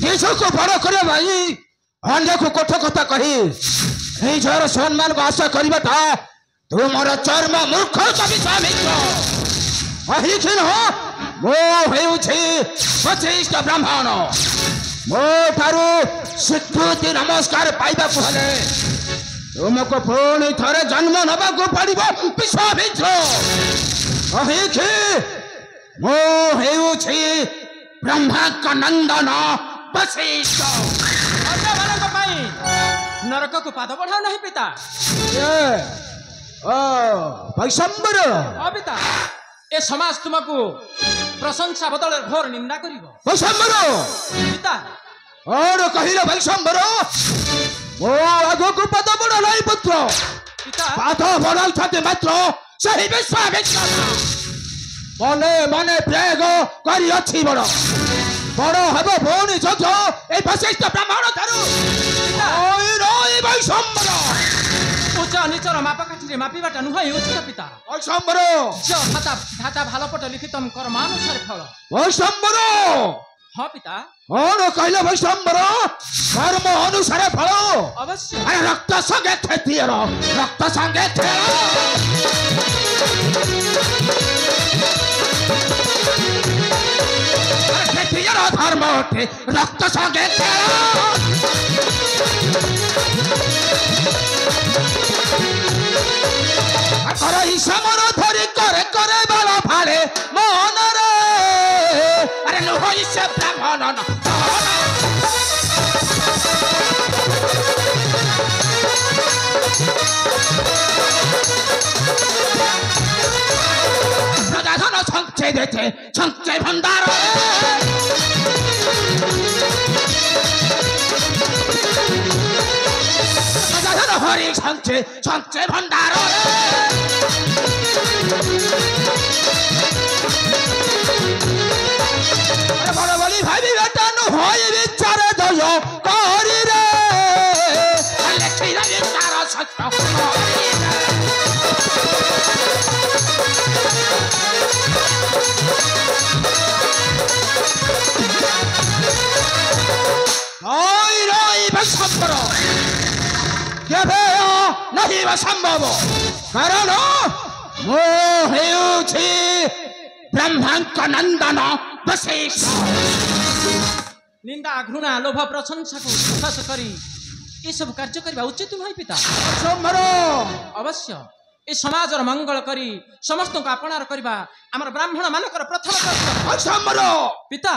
ନିଜକୁ ବଡ଼ କରିବା ପାଇଁ ଅନ୍ୟକୁ କୋଠ କଥା କହି ନିଜର ସମ୍ମାନକୁ ଆଶା କରିବାଟା ତୁମର ଚର୍ମ ମୂର୍ଖ ବିଶ୍ୱାମିତ୍ର। କହିଛି ନୁହଁ ମୁଁ ହେଉଛି ବଶିଷ୍ଠ ବ୍ରାହ୍ମଣ। ମୋ ଠାରୁ ସ୍ୱୀକୃତି ନମସ୍କାର ପାଇବାକୁ ହେଲେ ତୁମକୁ ପୁଣି ଥରେ ଜନ୍ମ ନେବାକୁ ପଡ଼ିବ ବିଶ୍ୱାମିତ୍ର। କହିଛି ମୁଁ ହେଉଛି ବ୍ରହ୍ମାଙ୍କ ନନ୍ଦନ ବଶିଷ୍ଠ। ଅନ୍ୟମାନଙ୍କ ପାଇଁ ନରକକୁ ପାଦ ବଢ଼ାଉ ନାହିଁ ପିତା। ବୈଶମ୍ବର ପିତା ଏ ସମାଜ ତୁମକୁ ପ୍ରଶଂସା ବଦଳରେ ଘୋର ନିନ୍ଦା କରିବ। ବୈଶମ୍ବର ପିତା କଣ କହିଲ ବୈଶମ୍ବର? ମୋ ଆଗକୁ ପାଦ ବଢ଼ା ନାହିଁ ପୁତ୍ର। ପିତା ପାଦ ବଢ଼ାଉଛନ୍ତି ମାତ୍ର ସେହି ବିଶ୍ୱାମିତ୍ର। ମନେ ମନେ ପ୍ରୟୋଗ କରିଅଛି ବଡ଼ ବଡ଼ ହେବ ଭଉଣୀ ଯୋଗ୍ୟ এই ବଶିଷ୍ଠ ବ୍ରାହ୍ମଣ ଠାରୁ। ବୈଶମ୍ବର ଉଚ୍ଚ ନିଚର ମାପକାଠିରେ ମାପିବାଟା ନୁହେଁ ଉଚିତ ପିତା। ବୈଶମ୍ବର ধাতা ভালো পটে লিখিতম কর্মানুসারে ফল। বৈশম্বর হ্যাঁ পিতা। কଣ କହିଲ ବୈଶମ୍ବର? କର୍ମ ଅନୁସାରେ ଫଳ। অবশ্য। ଆରେ ରକ୍ତ ସଙ୍ଗେ କ୍ଷେତ୍ରିୟର ରକ୍ତ ସଙ୍ଗେ ଖେଳ। କ୍ଷେତ୍ରିୟର ଧର୍ମ ଅଟେ ରକ୍ତ ସଙ୍ଗେ ଖେଳ। ସମର ଧରି করে করে বাଳ ফাଳେ মନରେ। আরে নহই সে ব্রাহ্মণ প্রজাধন সঞ্চয় দিতে সঞ্চয় ভণ্ডার। প্রজাধন হরি সঞ্চয় সঞ্চয় ভণ্ডার। বড় বলি ভাবি বেটা নয় বিচার দয় করি রে লেখিরা বিচার সত্য সম্ভব কেবে নহিব সম্ভব। কারণ ମୁଁ ହେଉଛି ବ୍ରହ୍ମାଙ୍କ ନନ୍ଦନ ବଶିଷ୍ଠ। ନିନ୍ଦା ଘୃଣା ଲୋଭ ପ୍ରଶଂସାକୁ ବିଶ୍ୱାସ କରି ଏସବୁ କାର୍ଯ୍ୟ କରିବା ଉଚିତ ନୁହେଁ ପିତା। ଅବଶ୍ୟ ଏ ସମାଜର ମଙ୍ଗଳ କରି ସମସ୍ତଙ୍କୁ ଆପଣାର କରିବା ଆମର ବ୍ରାହ୍ମଣ ମାନଙ୍କର ପ୍ରଥମ କର୍ତ୍ତବ୍ୟ। ପିତା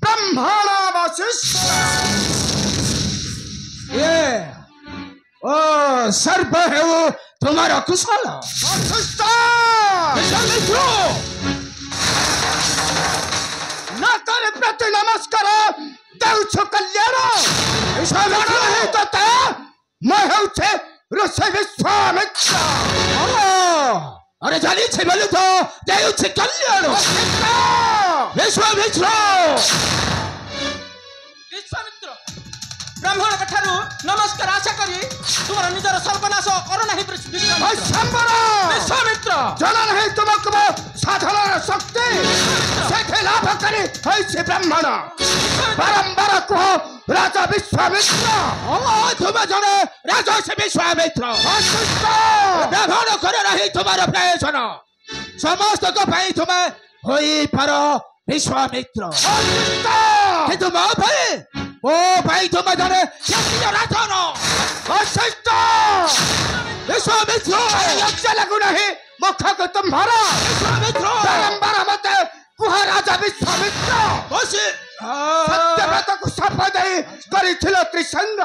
ବ୍ରାହ୍ମଣ ବଶିଷ୍ଠ ଓ ସର୍ବ ହେଉ ତୁମର କୁଶଳ। ନାକରେ ପ୍ରତି ନମସ୍କାର ଦେଉଛ କଲ୍ୟାଣ। ମୁଁ ହେଉଛି ଋଷି ବିଶ୍ୱାମିତ୍ର। ଆରେ ଜାଣିଛି ବୋଲି ତ ଦେଉଛି କଲ୍ୟାଣ। ବିଶ୍ୱାମିତ୍ର ବ୍ରାହ୍ମଣଙ୍କ ଠାରୁ ନମସ୍କାର ଆଶା କରି ତୁମର ନିଜର ସର୍ବନାଶ କର ନାହିଁ ବିଶ୍ୱାମିତ୍ର। ଜଣା ନାହିଁ ତୁମକୁ ସାଧନାର ଶକ୍ତି ସେଠି ଲାଭ କରି ହୋଇଛି ବ୍ରାହ୍ମଣ। ବାରମ୍ବାର କୁହ ରାଜା ବିଶ୍ୱାମିତ୍ର। ତୁମେ ଜଣେ ରାଜର୍ଷି ବିଶ୍ୱାମିତ୍ର। ବ୍ରାହ୍ମଣ କରେ ନାହିଁ ତୁମର ପ୍ରୟୋଜନ। ସମସ୍ତଙ୍କ ପାଇଁ ତୁମେ ହୋଇପାର ବିଶ୍ୱାମିତ୍ର, କିନ୍ତୁ ମୋ ପାଇଁ ତୁମେ ଜଣେ ରାଜନ ବିଶ୍ୱାମିତ୍ର। ଲଜ୍ଜା ଲାଗୁନାହିଁ ମୁଖକୁ ତୁମ୍ଭର? ବାରମ୍ବାର ମତେ କୁହ ରାଜା ବିଶ୍ୱାମିତ୍ର। ସତ୍ୟବ୍ରତକୁ ଶପଥ ଦେଇ କରିଥିଲ ତ୍ରିସଙ୍ଗ।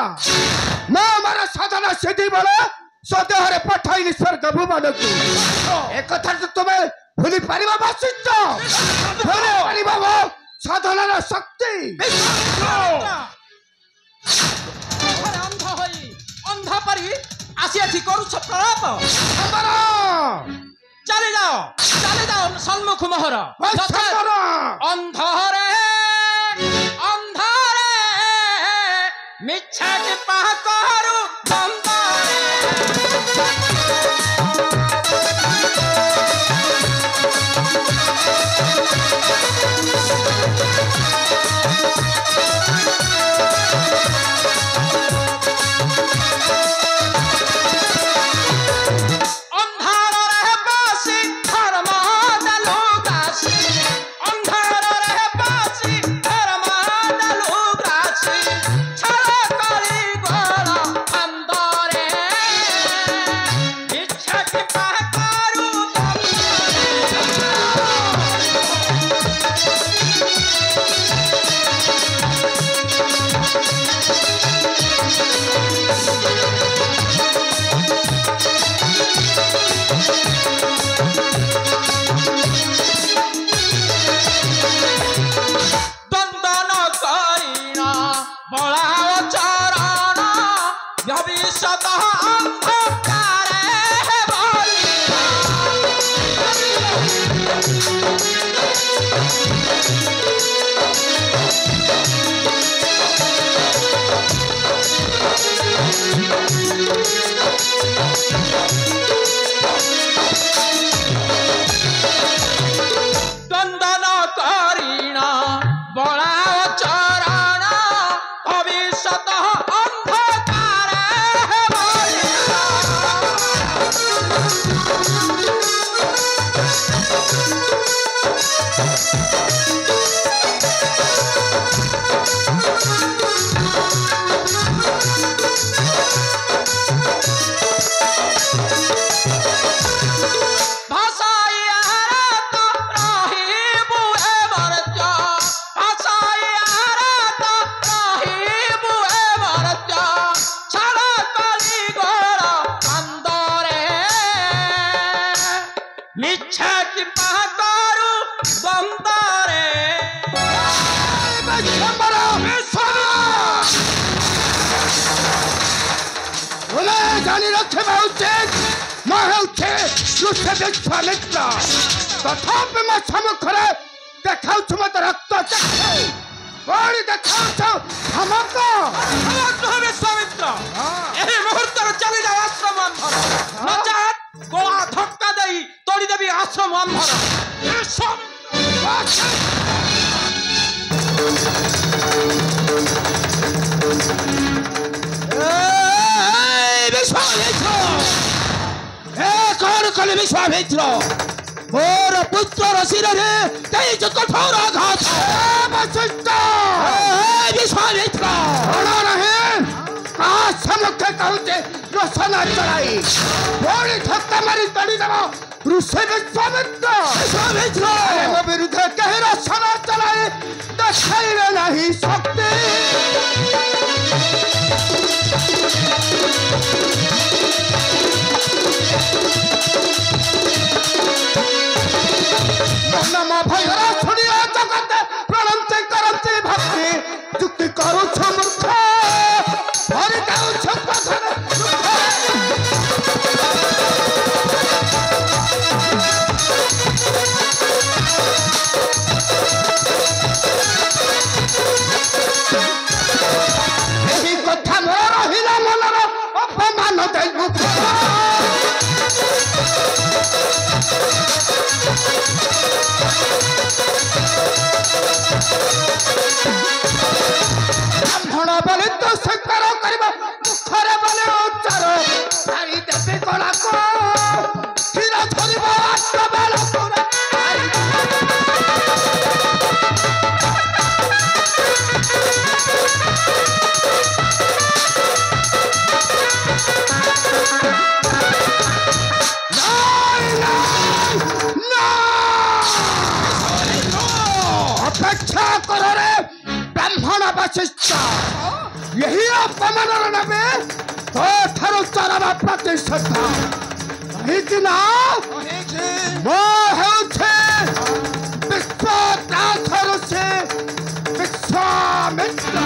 ମୁଁ ମୋର ସାଧନା ସିଦ୍ଧି ବେଳେ ସ୍ୱଦେହରେ ପଠାଇଲି ସ୍ୱର୍ଗ ଭୁବନକୁ। ଏକଥା ତୁମେ ଭୁଲି ପାରିବ ବଶିଷ୍ଠ? ଭୁଲି ପାରିବ ମୋ ସାଧନାର ଶକ୍ତି? ଅନ୍ଧ ପରି ଆସି ଏଠି କରୁଛ ପ୍ରଳାପ। ଚାଲି ଯାଅ ସମ୍ମୁଖ ମୋହର। ଅନ୍ଧରେ ମିଛା କି ପାହ କରୁ দন্দন করিণ বলাও চরণ ভবিষ্যত অন্ধকারে মিছা কি পাহাড়ু বন্দরে জানি ରଖିବା ଉଚିତ ମୁଁ ହେଉଛି ଋଷି ବିଶ୍ୱାମିତ୍ର ତଥାପି ମୋ ସମ୍ମୁଖରେ ଦେଖାଉଛୁ ମତେ ରକ୍ତ ଚକ୍ଷୁ କଣ ଦେଖାଉଛୁ ଧମକ ବିଶ୍ୱାମିତ୍ର ଏହି ମୁହୂର୍ତ୍ତରେ ଚାଲିଯାଉ ଆଶ୍ରମ ଅନ୍ଧର ନଚେତ୍ ଗୋଳା ଧକ୍କା ଦେଇ ତୋଳିଦେବି ଆଶ୍ରମ ଅନ୍ଧର କଣ କଲେ ବିଶ୍ୱାମିତ୍ର ମୋର ପୁତ୍ରର ଶିରରେ ଦେଇଛୁ କଠୋର ଆଘାତ ବିଶ୍ୱାମିତ୍ର କଣ ନାହିଁ କାହା ସମ୍ମୁଖେ କହୁଛେ ରୋଷନା ଚଳାଇ ପୁଣି ଧକ୍କା ମାରି ତଡ଼ିଦେବ ଋଷି ବିଶ୍ୱାମିତ୍ର ମୋ ବିରୁଦ୍ଧରେ କେହି ରୋଷନା ଚଳାଇ ଦେଖାଇବେ ନାହିଁ ଶକ୍ତି ନମ ଭୟର ଶୁଣିଅ ଜଗତ ପ୍ରଣନ୍ତି କରନ୍ତି ଭକ୍ତି ଯୁକ୍ତି କରୁଛ ମୂର୍ଖ ଭରି ଯାଉଛ ପଥରେ ଏହି କଥା ମୋର ରହିଲା ମନର ଅପମାନ ଦେଇ ବ୍ରାହ୍ମଣ ବୋଲି ତ ସ୍ୱୀକାର କରିବ ମୁଖରେ ବୋଲି ଉଚ୍ଚାର ସାରି ଦେବେ କଳାକୁ କ୍ଷୀର ଧରିବ ବେଳ ଅପେକ୍ଷା କରରେ ବ୍ରାହ୍ମଣ ବଶିଷ୍ଠ ଏହି ଅପମାନର ନେବେ ତୋ ଠାରୁ ଚରମ ପ୍ରତିଶୋଧ କାହିଁକି ନା ମୁଁ ହେଉଛି ବିଶ୍ୱନାଥ ଋଷି ବିଶ୍ୱାମିତ୍ର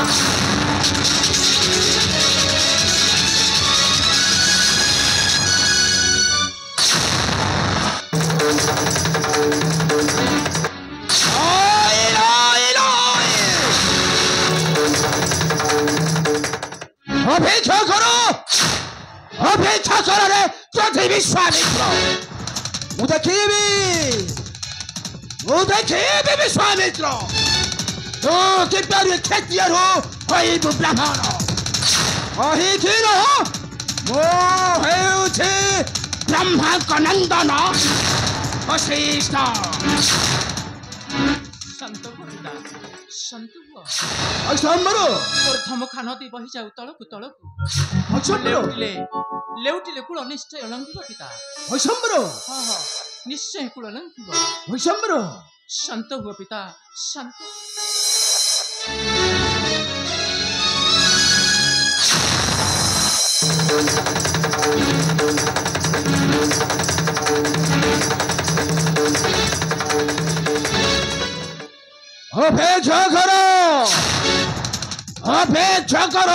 ଅପେକ୍ଷା କର ଅପେକ୍ଷା କରରେ ଯଦି ବିଶ୍ୱାମିତ୍ର ମୁଁ ଦେଖିବି ବିଶ୍ୱାମିତ୍ର ତୁ କିପରି କ୍ଷତ୍ରିୟରୁ ହୋଇବୁ ବ୍ରାହ୍ମଣ କହିକି ମୁଁ ହେଉଛି ବ୍ରହ୍ମାଙ୍କ ନନ୍ଦନ ବଶିଷ୍ଠ ଶାନ୍ତ ହୁଅ ପିତା ଶାନ୍ତ ହୁଅ ଅସମ୍ବର ଧମକା ନଦୀ ବହି ଯାଉ ତଳକୁ ତଳକୁ ଅସମ୍ବର ଲେଉଟିଲେ କୂଳ ନିଶ୍ଚୟ ଲଙ୍ଘିବ ପିତା ଅସମ୍ବର ହଁ ହଁ ନିଶ୍ଚୟ କୂଳ ଲଙ୍ଘିବ ଅସମ୍ବର ଶାନ୍ତ ହୁଅ ପିତା ଶାନ୍ତ ଅପେକ୍ଷା କର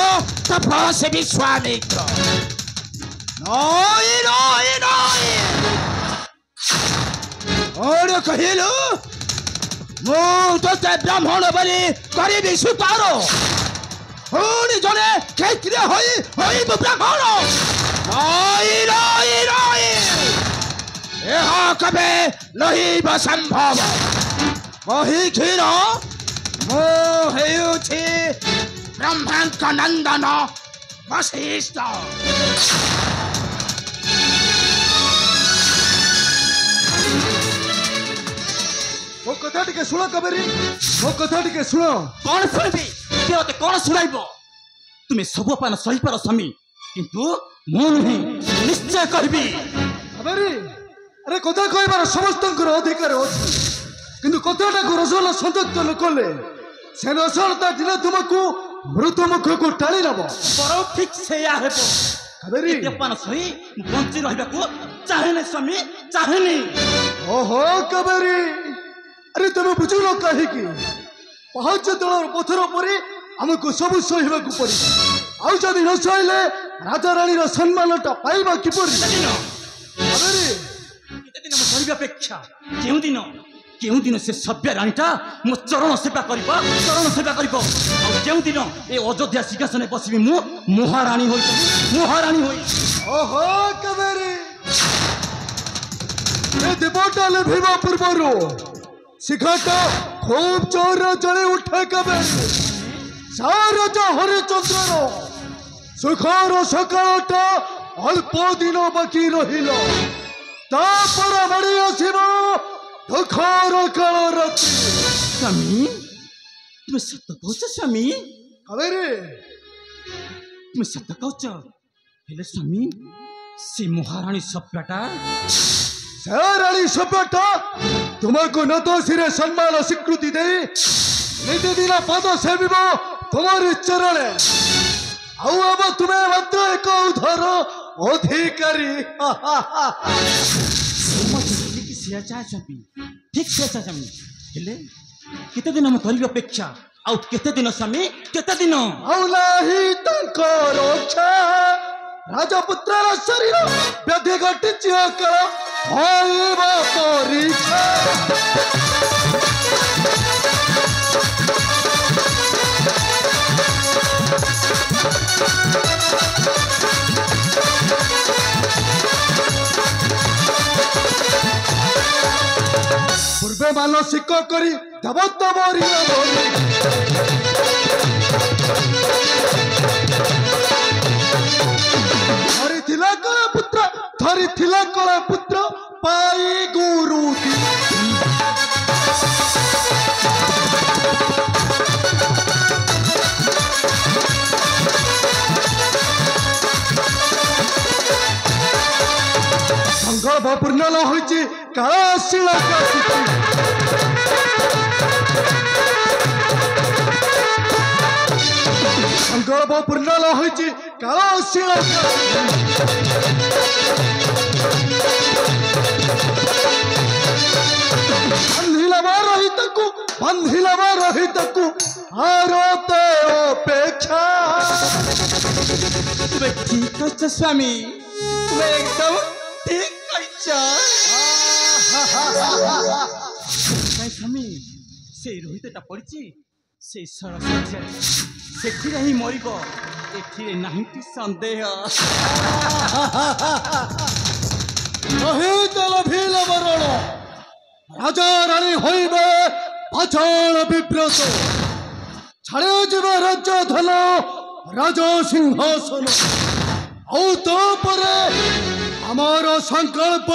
ତପସ୍ୱୀ ବିଶ୍ୱାମିତ୍ର କଣ କହିଲୁ? ମୁଁ ତୋତେ ବ୍ରାହ୍ମଣ ବୋଲି କରିବି ସୁତାର, ପୁଣି ଜଣେ କ୍ଷତ୍ରିୟ ହୋଇବୁ ବ୍ରାହ୍ମଣ? ଏହା କେବେ ନହିବ ସମ୍ଭବ। କହିକ୍ଷୀର ମୁଁ ହେଉଛି ବ୍ରହ୍ମାଙ୍କ ନନ୍ଦନ ବଶିଷ୍ଠ। ମୋ କଥା ଟିକେ ଶୁଣ କାବେରୀ, ମୋ କଥା ଟିକେ ଶୁଣ। କଣ ଶୁଣିବି? ମତେ କଣ ଶୁଣାଇବ? ତୁମେ ସବୁ ପାନ ସହିପାର ସ୍ୱାମୀ, କିନ୍ତୁ ମୁଁ ନୁହେଁ, ନିଶ୍ଚୟ କହିବି। କାବେରୀ, ଆରେ କଥା କହିବାର ସମସ୍ତଙ୍କର ଅଧିକାର ଅଛି, କିନ୍ତୁ କଥାଟାକୁ ରସଲ ସଂଯୁକ୍ତ ନ କଲେ ସେ ରସଲତା ଦିନ ତୁମକୁ ମୃତ୍ୟୁ ମୁଖକୁ ଟାଣି ନେବ। ବରଂ ଠିକ ସେଇଆ ହେବ। କାବେରୀ, ପାନ ସହି ମୁଁ ବଞ୍ଚି ରହିବାକୁ ଚାହେଁନି ସ୍ୱାମୀ, ଚାହେଁନି। ଓହୋ କାବେରୀ, ଆରେ ତମେ ବୁଝୁନ କାହିଁକି? ପାହାଚ ତଳର ପଥର ପରି ଆମକୁ ସବୁ ସହିବାକୁ ପଡ଼ିବ। ଆଉ ଯଦି ନ ସହିଲେ ରାଜାରାଣୀର ସମ୍ମାନଟା ପାଇବା କିପରି? କାବେରୀ, କେତେଦିନ ମୁଁ କରିବା ଅପେକ୍ଷା କେଉଁଦିନ ସେ ସଭ୍ୟ ରାଣୀଟା ମୋ ଚରଣ ସେବା କରିବ, ଚରଣ ସେବା କରିବ। ଆଉ କେଉଁଦିନ ଏ ଅଯୋଧ୍ୟା ସିଂହାସନରେ ବସିବି ମୁଁ ମହାରାଣୀ ହୋଇ, ମହାରାଣୀ ହୋଇ। ଓହୋ କାବେରୀ, ଏ ଦୀପଟା ଲିଭିବା ପୂର୍ବରୁ ଶିଖାଟା ଖୁବ୍ ଜୋର ଜଳି ଉଠେ କାବେରୀ। ସାରଜା ହରିଚନ୍ଦ୍ରର ସୁଖର ସକାଳଟା ଅଳ୍ପ ଦିନ ବାକି ରହିଲ, ତାପରେ ମାଡ଼ି ଆସିବ ଦୁଃଖର କାଳ ରାତ୍ରି। ସ୍ୱାମୀ, ତୁମେ ସତ କହୁଛ ସ୍ୱାମୀ? କାବେରୀ, ତୁମେ ସତ କହୁଛ? ହେଲେ ସ୍ୱାମୀ, ସେ ମହାରାଣୀ ସଭ୍ୟଟା, ସେ ରାଣୀ ସଭ୍ୟଟା ତୁମକୁ ନଦୋଷୀରେ ସମ୍ମାନ ସ୍ୱୀକୃତି ଦେଇ ନିତିଦିନ ପାଦ ସେବିବ ତୁମରି ଚରଣେ। ଆଉ ଏବେ ତୁମେ ମାତ୍ର ଏକ ଉଦ୍ଧାର ଅଧିକାରୀ। ଠିକ ସେ ସ୍ୱାମୀ, ହେଲେ କେତେ ଦିନ ମୁଁ କରିବି ଅପେକ୍ଷା? ଆଉ କେତେ ଦିନ ସ୍ୱାମୀ, କେତେ ଦିନ? ଆଉ ନାହିଁ ତାଙ୍କର ରକ୍ଷା। ରାଜପୁତ୍ରର ଶରୀର ବ୍ୟାଧି ଘଟିଛି ଅକାଳ ହୋଇବ ପରୀକ୍ଷା। ପୂର୍ବେ ମାନସିକ କରି ଦେବତା ମରିବ ବୋଲି ଧରିଥିଲା କଳା ପୁତ୍ର ପାଇ ଗୁରୁ। ସଂକଳ୍ପ ପୂର୍ଣ୍ଣ ନ ହୋଇଛି କାଳ ଶିଳା ସଂକଳ୍ପ ପୂର୍ଣ୍ଣ ନ ହୋଇଛି କାଳ ଶିଳା ବାନ୍ଧିଲା ରହିତକୁ ଆରତେ ଅପେକ୍ଷା। ତୁମେ ଠିକ କହିଛ ସ୍ୱାମୀ, ତୁମେ ଏକଦମ ଠିକ କହିଛ। ସ୍ୱାମୀ, ସେଇ ରୋହିତଟା ପଡ଼ିଛି ସେଇ ସରସ୍ୱତୀ, ସେଥିରେ ହିଁ ମରିବ, ଏଥିରେ ନାହିଁ କି ସନ୍ଦେହ। ମରଣ ରାଜା ରାଣୀ ହୋଇବେ ପାଚଳ ବିବ୍ରତ, ଛାଡ଼ିଯିବ ରାଜ୍ୟ ଧନ ରାଜ ସିଂହାସନ। ଆଉ ତାପରେ ଆମର ସଂକଳ୍ପ